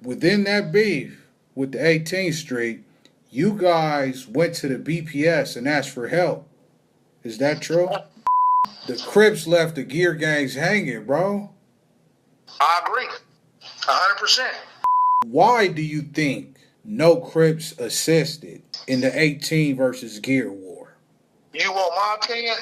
within that beef with the 18th Street, you guys went to the BPS and asked for help. Is that true? The Crips left the Geer gangs hanging, bro. I agree. 100%. Why do you think no Crips assisted in the 18 versus Geer war? You want my opinion?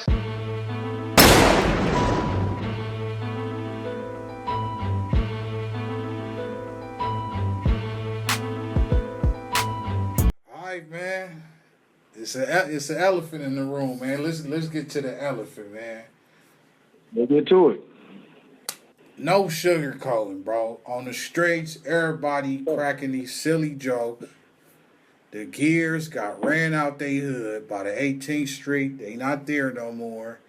All right, man. It's an elephant in the room, man. Let's get to the elephant, man. Let's get to it. No sugarcoating, bro. On the streets, everybody cracking these silly jokes. The Geers got ran out they hood by the 18th Street. They not there no more.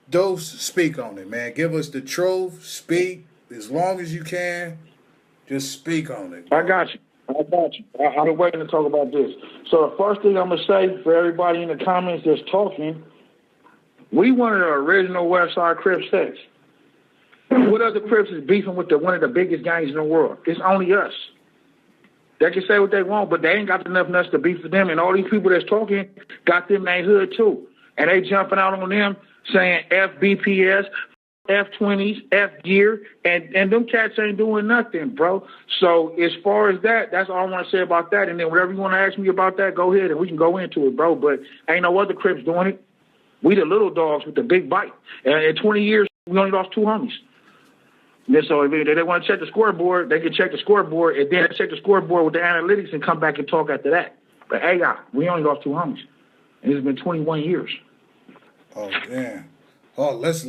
Dose, speak on it, man. Give us the truth. Speak as long as you can. Just speak on it. I got you. I've been waiting to talk about this. So the first thing I'm going to say for everybody in the comments that's talking, we one of the original Westside Crips sets. What other Crips is beefing with one of the biggest gangs in the world? It's only us. They can say what they want, but they ain't got enough nuts to beef with them. And all these people that's talking got them in their hood too. And they jumping out on them saying F BPS, F20s, F Geer, and them cats ain't doing nothing, bro. So as far as that, that's all I want to say about that. And then whatever you want to ask me about that, go ahead and we can go into it, bro. But ain't no other Crips doing it. We the little dogs with the big bite. And in 20 years, we only lost 2 homies. And so if they want to check the scoreboard, they can check the scoreboard and then check the scoreboard with the analytics and come back and talk after that. But hey, we only lost 2 homies. And it's been 21 years. Oh, damn. Oh, let's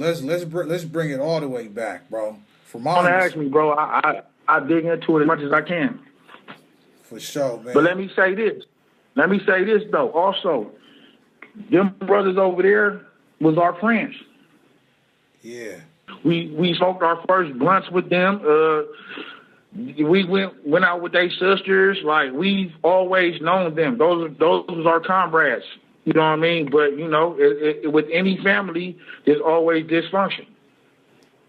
bring it all the way back, bro. For my Don't ask me, bro. I dig into it as much as I can. For sure, man. But let me say this. Though. Also, them brothers over there was our friends. Yeah. We smoked our first blunts with them. We went out with their sisters. Like, we've always known them. Those was our comrades. You know what I mean? But, you know, with any family, there's always dysfunction.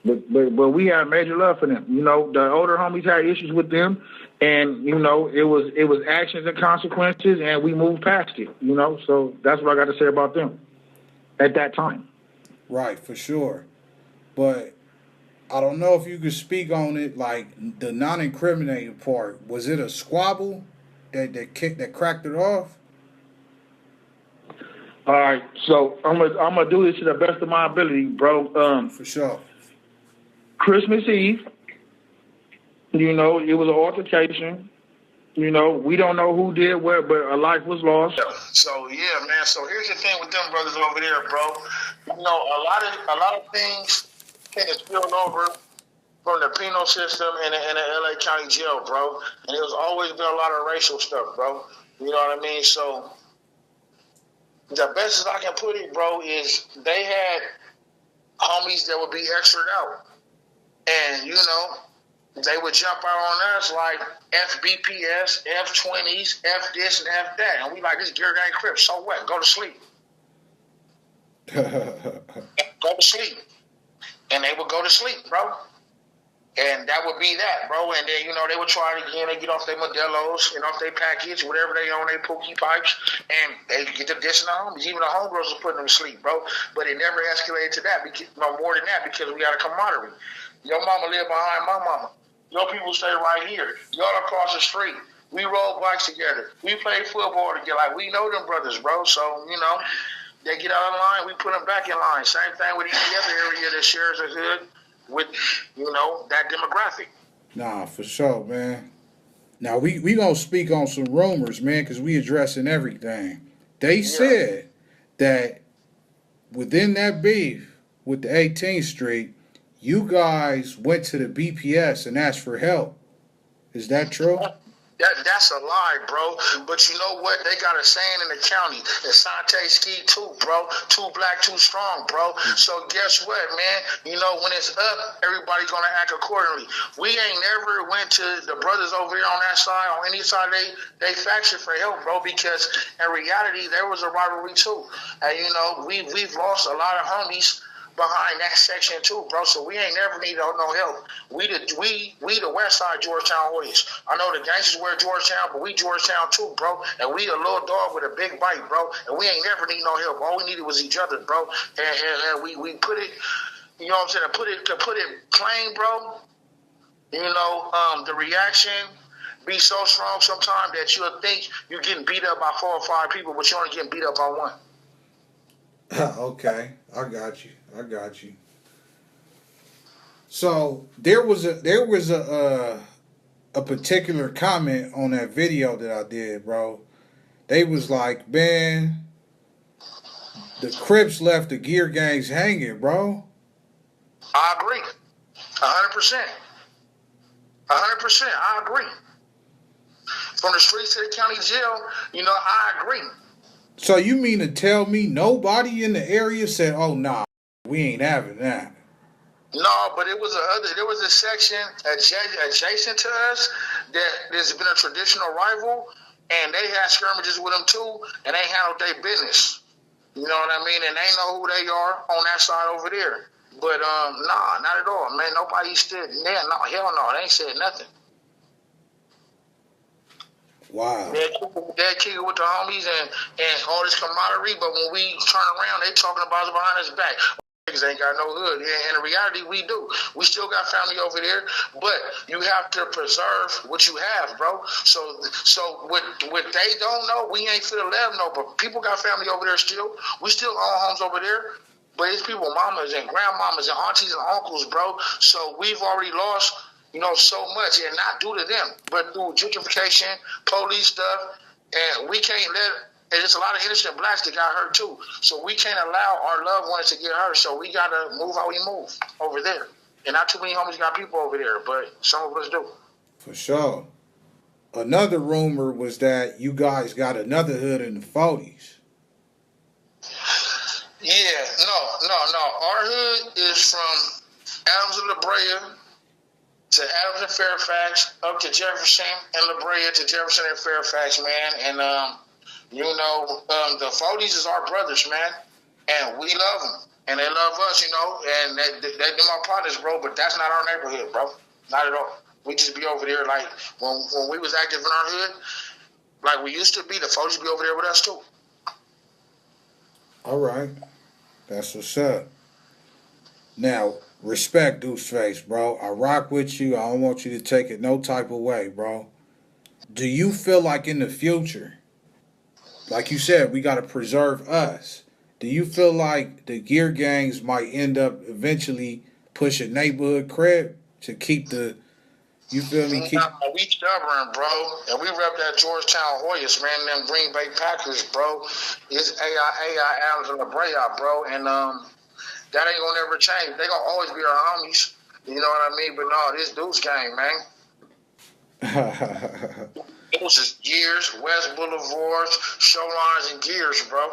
But we had major love for them. You know, the older homies had issues with them, and, you know, it was actions and consequences, and we moved past it, you know? So that's what I got to say about them at that time. Right, for sure. But I don't know if you could speak on it, like the non-incriminating part. Was it a squabble that cracked it off? All right, so I'm gonna do this to the best of my ability, bro. For sure. Christmas Eve, you know, it was an altercation. You know, we don't know who did what, but a life was lost. So yeah, man. So here's the thing with them brothers over there, bro. You know, a lot of things kind of spilled over from the penal system and the LA County Jail, bro. And there's always been a lot of racial stuff, bro. You know what I mean? So the best as I can put it, bro, is they had homies that would be extra out. And, you know, they would jump out on us like FBPS, F20s, F this and F that. And we like, this Geer gang Crips, so what? Go to sleep. Go to sleep. And they would go to sleep, bro. And that would be that, bro. And then, you know, they would try it again. They get off their Modelos and off their package, whatever they on, their Pookie pipes, and they get to dissing the homies. Even the homegirls was putting them to sleep, bro. But it never escalated to that, because, no more than that, because we got a camaraderie. Your mama live behind my mama. Your people stay right here. Y'all across the street. We rode bikes together. We played football together. Like, we know them brothers, bro. So, you know, they get out of line, we put them back in line. Same thing with any other area that shares a hood with, you know, that demographic. Nah, for sure, man. Now, we going to speak on some rumors, man, because we addressing everything. They said that within that beef with the 18th Street, you guys went to the BPS and asked for help. Is that true? That's a lie, bro. But you know what? They got a saying in the county, Asante Ski too, bro. 2 black, 2 strong, bro. So guess what, man? You know, when it's up, everybody's going to act accordingly. We ain't never went to the brothers over there on that side, on any side they faction for help, bro, because in reality, there was a rivalry too. And, you know, we've lost a lot of homies behind that section too, bro. So we ain't never need no help. We the West Side Georgetown Warriors. I know the gangsters wear Georgetown, but we Georgetown too, bro. And we a little dog with a big bite, bro. And we ain't never need no help. All we needed was each other, bro. And we put it, you know what I'm saying, to put it plain, bro. You know, the reaction be so strong sometimes that you'll think you're getting beat up by 4 or 5 people, but you're only getting beat up by 1. Okay, I got you. So there was a particular comment on that video that I did, bro. They was like, man, the Crips left the Geer gangs hanging, bro. I agree, 100%. 100%, I agree. From the streets to the county jail, you know, I agree. So you mean to tell me nobody in the area said, "Oh nah, we ain't having that"? No, but there was a section adjacent to us that there's been a traditional rival, and they had skirmishes with them too, and they handled their business. You know what I mean? And they know who they are on that side over there. But nah, not at all, man. Nobody stood there. No, hell no, they ain't said nothing. Wow. They're kicking with the homies and all this camaraderie, but when we turn around, they talking about us behind us back. Niggas ain't got no hood. And in reality, we do. We still got family over there, but you have to preserve what you have, bro. So what they don't know, we ain't finna let them know, but people got family over there still. We still own homes over there. But it's people, mamas and grandmamas and aunties and uncles, bro. So we've already lost, you know, so much, and not due to them, but through gentrification, police stuff, and we can't let. And there's a lot of innocent blacks that got hurt too. So we can't allow our loved ones to get hurt. So we gotta move how we move over there. And not too many homies got people over there, but some of us do. For sure. Another rumor was that you guys got another hood in the 40s. Yeah, no. Our hood is from Adams and La Brea to Adams and Fairfax, up to Jefferson and La Brea to Jefferson and Fairfax, man. And, you know, the 40s is our brothers, man. And we love them. And they love us, you know. And they're my partners, bro. But that's not our neighborhood, bro. Not at all. We just be over there like when we was active in our hood, like we used to be, the 40s be over there with us, too. All right. That's what's up. Now, respect, Deuceface, bro. I rock with you. I don't want you to take it no type of way, bro. Do you feel like in the future, like you said, we got to preserve us. Do you feel like the Geer gangs might end up eventually pushing neighborhood crib to keep the, you feel me? We stubborn, bro. And we rep that Georgetown Warriors, man. Them Green Bay Packers, bro. It's AI Adams and La Brea, bro. And that ain't gonna never change. They gonna always be our homies. You know what I mean? But no, this Deuce gang, man. Those is Geers, West Boulevards, Showlines, and Geers, bro.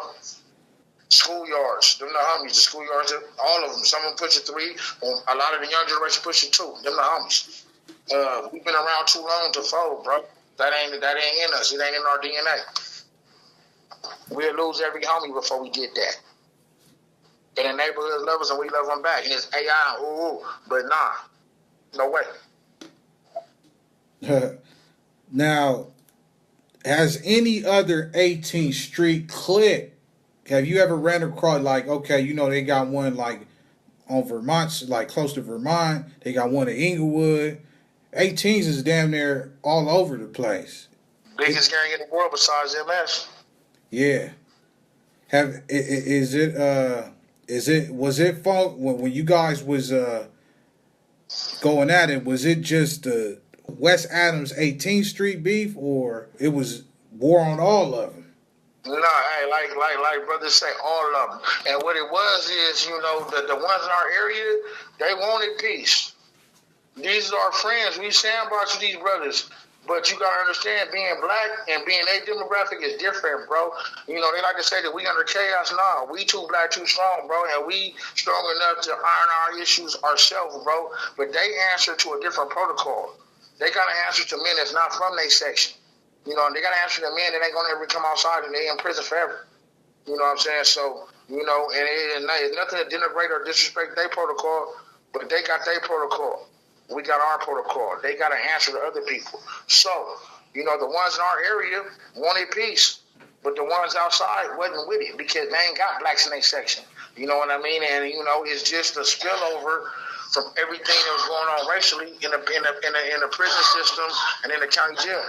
Schoolyards. Them the homies. The schoolyards, all of them. Some of them push it 3. A lot of the young generation push it 2. Them the homies. We've been around too long to fold, bro. That ain't in us. It ain't in our DNA. We'll lose every homie before we get that. And the neighborhood love us and we love them back. And it's AI, but nah. No way. Now, has any other 18th Street clique, have you ever ran across, like, okay, you know, they got one, like, on Vermont, like, close to Vermont. They got one in Inglewood. 18s is damn near all over the place. Biggest gang in the world besides MS. Yeah. Was it fun when you guys was going at it? Was it just the West Adams 18th Street beef, or it was war on all of them? No, hey, like brothers say, all of them. And what it was is, you know, the ones in our area, they wanted peace. These are our friends. We sandbox with these brothers. But you got to understand, being black and being a demographic is different, bro. You know, they like to say that we under chaos. Nah, we too black, too strong, bro. And we strong enough to iron our issues ourselves, bro. But they answer to a different protocol. They got to answer to men that's not from their section. You know, they got to answer to men that ain't going to ever come outside and they in prison forever. You know what I'm saying? So You know, and it's nothing to denigrate or disrespect their protocol, but they got their protocol. We got our protocol. They got to answer to other people. So, you know, the ones in our area wanted peace, but the ones outside wasn't with it because they ain't got blacks in their section. You know what I mean? And you know, it's just a spillover from everything that was going on racially in the prison system and in the county jail.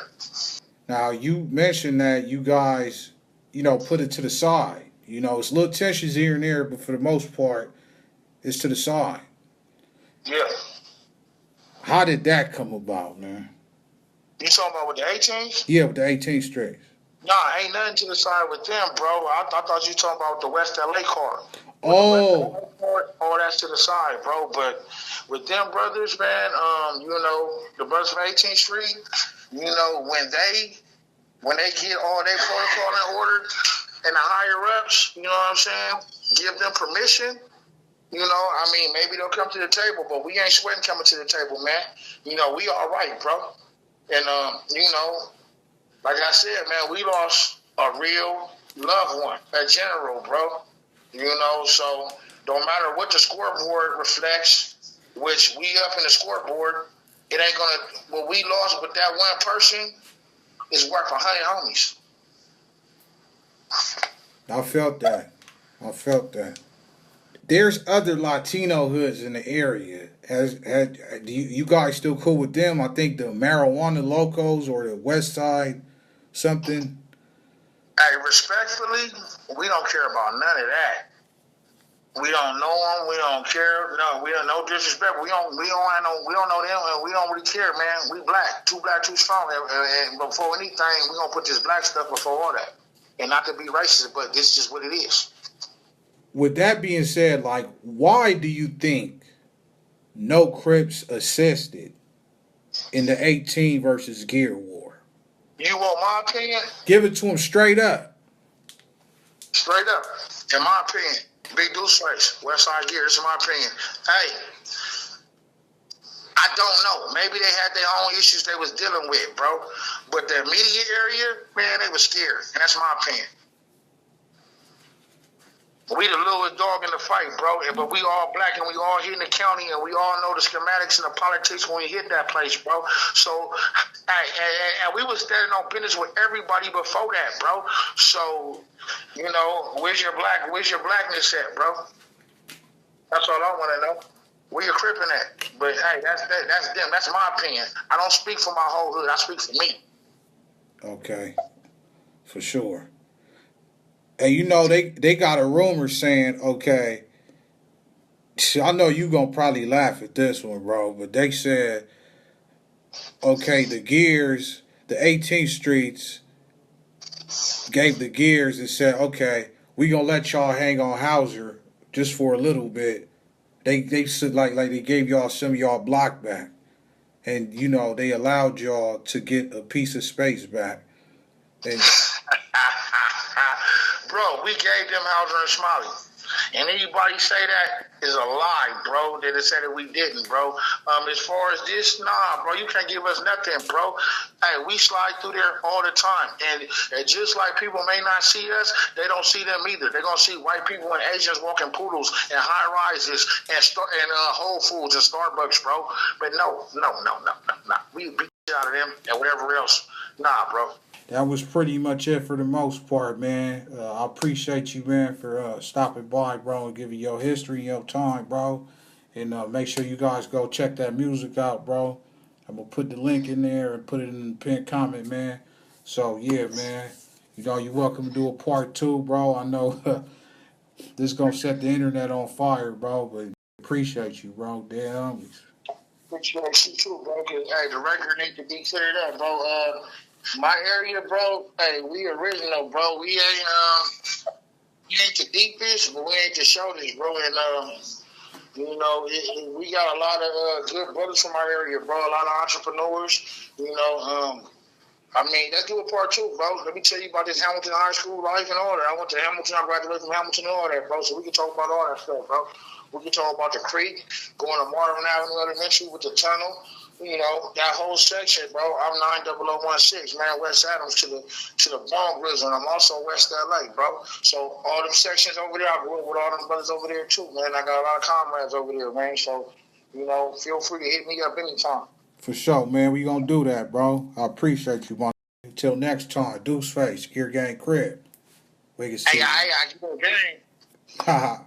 Now, you mentioned that you guys, you know, put it to the side. You know, it's little tensions here and there, but for the most part, it's to the side. Yeah. How did that come about, man? You talking about with the 18s? Yeah, with the 18 straight. Nah, ain't nothing to the side with them, bro. I thought you talking about the West LA card. Oh. All that's to the side, bro. But with them brothers, man, you know, the brothers from 18th Street, you know, when they get all their protocol in order and the higher ups, you know what I'm saying, give them permission, you know, I mean, maybe they'll come to the table, but we ain't sweating coming to the table, man. You know, we all right, bro. And, you know, like I said, man, we lost a real loved one, a general, bro. You know, so don't matter what the scoreboard reflects, which we up in the scoreboard, it ain't gonna, what we lost with that one person is worth 100 homies. I felt that. There's other Latino hoods in the area. Do you guys still cool with them? I think the Marijuana Locos or the West Side something. Hey, respectfully, we don't care about none of that. We don't know them. We don't care. No, we don't. No disrespect. We don't know them, and we don't really care, man. We black, too strong. And before anything, we gonna put this black stuff before all that. And not to be racist, but this is just what it is. With that being said, like, why do you think no Crips assisted in the 18 versus Geer war? You want my opinion? Give it to him straight up. Straight up. In my opinion, Big Deuce Face, Westside Geer, this is my opinion. Hey, I don't know. Maybe they had their own issues they was dealing with, bro. But the immediate area, man, they was scared. And that's my opinion. We the littlest dog in the fight, bro. But we all black and we all here in the county and we all know the schematics and the politics when we hit that place, bro. So, and we was standing on business with everybody before that, bro. So, you know, where's your blackness at, bro? That's all I want to know. Where you cripping at? But hey, that's them. That's my opinion. I don't speak for my whole hood. I speak for me. Okay, for sure. And you know, they got a rumor saying, okay, I know you gonna probably laugh at this one, bro, but they said, okay, the Geers, the 18th Streets gave the Geers and said, okay, we gonna let y'all hang on Hauser just for a little bit. They said like they gave y'all some of y'all block back. And, you know, they allowed y'all to get a piece of space back. And bro, we gave them Hauser and Smiley. And anybody say that is a lie, bro. They said that we didn't, bro. As far as this, nah, bro, you can't give us nothing, bro. Hey, we slide through there all the time. And just like people may not see us, they don't see them either. They're going to see white people and Asians walking poodles and high rises and Whole Foods and Starbucks, bro. But no. We beat out of them and whatever else. Nah, bro. that was pretty much it for the most part, man. I appreciate you, man, for stopping by, bro, and giving your history and your time, bro. And make sure you guys go check that music out, bro. I'm going to put the link in there and put it in the pinned comment, man. So, yeah, man. You know, you're welcome to do a part 2, bro. I know this is going to set the internet on fire, bro, but appreciate you, bro. Damn. Appreciate you too, bro. Cause hey, the record need to be cleared up, bro. My area, bro. Hey, we original, bro. We ain't the deepest, but we ain't the shortest, bro. And you know, we got a lot of good brothers from our area, bro. A lot of entrepreneurs. You know, I mean, let's do a part 2, bro. Let me tell you about this Hamilton High School life and all that. I went to Hamilton. I graduated from Hamilton and all that, bro. So we can talk about all that stuff, bro. We can talk about the creek, going to Marvin Avenue Elementary with the tunnel. You know, that whole section, bro. I'm 90016, man, West Adams to the Bone Grizzle. And I'm also West LA, bro. So all them sections over there, I grew up with all them brothers over there too, man. I got a lot of comrades over there, man. So, you know, feel free to hit me up anytime. For sure, man. We gonna do that, bro. I appreciate you, man. Until next time, Deuce Face, Geer Gang Crip, Wiggins Hey, TV. I get a game. Haha.